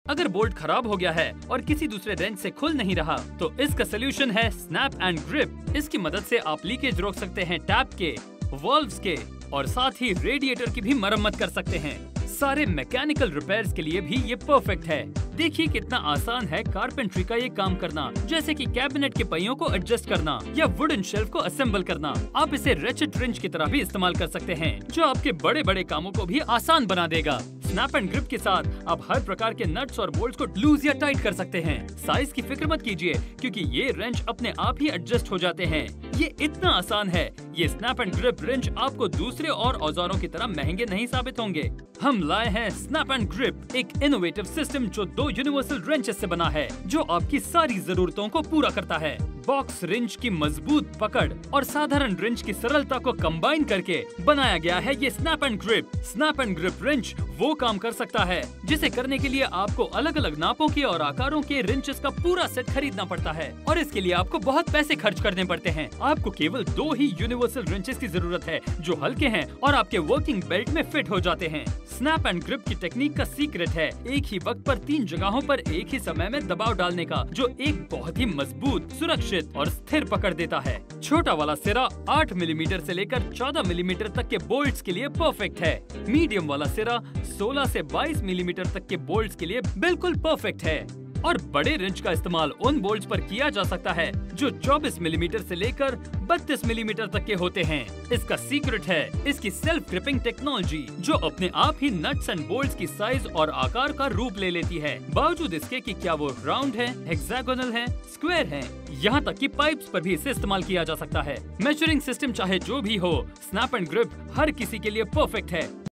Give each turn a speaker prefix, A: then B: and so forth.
A: अगर बोल्ट खराब हो गया है और किसी दूसरे रेंच से खुल नहीं रहा, तो इसका सोल्यूशन है स्नैप एंड ग्रिप। इसकी मदद से आप लीकेज रोक सकते हैं टैप के, वॉल्व्स के और साथ ही रेडिएटर की भी मरम्मत कर सकते हैं। सारे मैकेनिकल रिपेयर्स के लिए भी ये परफेक्ट है। देखिए कितना आसान है कारपेंट्री का ये काम करना, जैसे कि कैबिनेट के पहियों को एडजस्ट करना या वुडन शेल्फ को असेंबल करना। आप इसे रेचेट रिंच की तरह भी इस्तेमाल कर सकते हैं, जो आपके बड़े बड़े कामों को भी आसान बना देगा। स्नैप एंड ग्रिप के साथ आप हर प्रकार के नट्स और बोल्ट्स को लूज या टाइट कर सकते हैं। साइज की फिक्र मत कीजिए, क्योंकि ये रेंच अपने आप ही एडजस्ट हो जाते हैं। ये इतना आसान है। ये स्नैप एंड ग्रिप रेंच आपको दूसरे और औजारों की तरह महंगे नहीं साबित होंगे। हम लाए हैं स्नैप एंड ग्रिप, एक इनोवेटिव सिस्टम जो 2 यूनिवर्सल रेंचेस से बना है, जो आपकी सारी जरूरतों को पूरा करता है। बॉक्स रिंच की मजबूत पकड़ और साधारण रिंच की सरलता को कंबाइन करके बनाया गया है ये snap and grip. Snap and grip wrench वो काम कर सकता है जिसे करने के लिए आपको अलग अलग नापों के और आकारों के रिंचेस का पूरा सेट खरीदना पड़ता है, और इसके लिए आपको बहुत पैसे खर्च करने पड़ते हैं। आपको केवल 2 ही यूनिवर्सल रिंचेस की जरूरत है, जो हल्के हैं और आपके वर्किंग बेल्ट में फिट हो जाते हैं। स्नैप एंड ग्रिप की टेक्निक का सीक्रेट है एक ही वक्त पर 3 जगहों पर एक ही समय में दबाव डालने का, जो एक बहुत ही मजबूत, सुरक्षित और स्थिर पकड़ देता है। छोटा वाला सिरा 8 मिलीमीटर से लेकर 14 मिलीमीटर तक के बोल्ट्स के लिए परफेक्ट है। मीडियम वाला सिरा 16 से 22 मिलीमीटर तक के बोल्ट्स के लिए बिल्कुल परफेक्ट है, और बड़े रिंच का इस्तेमाल उन बोल्ट्स पर किया जा सकता है जो 24 मिलीमीटर से लेकर 32 मिलीमीटर तक के होते हैं। इसका सीक्रेट है इसकी सेल्फ ग्रिपिंग टेक्नोलॉजी, जो अपने आप ही नट्स एंड बोल्ट्स की साइज और आकार का रूप ले लेती है, बावजूद इसके कि क्या वो राउंड है, हेक्सागोनल है, स्क्वायर है, यहाँ तक कि पाइप्स पर भी इसे इस्तेमाल किया जा सकता है। मेजरिंग सिस्टम चाहे जो भी हो, स्नैप एंड ग्रिप हर किसी के लिए परफेक्ट है।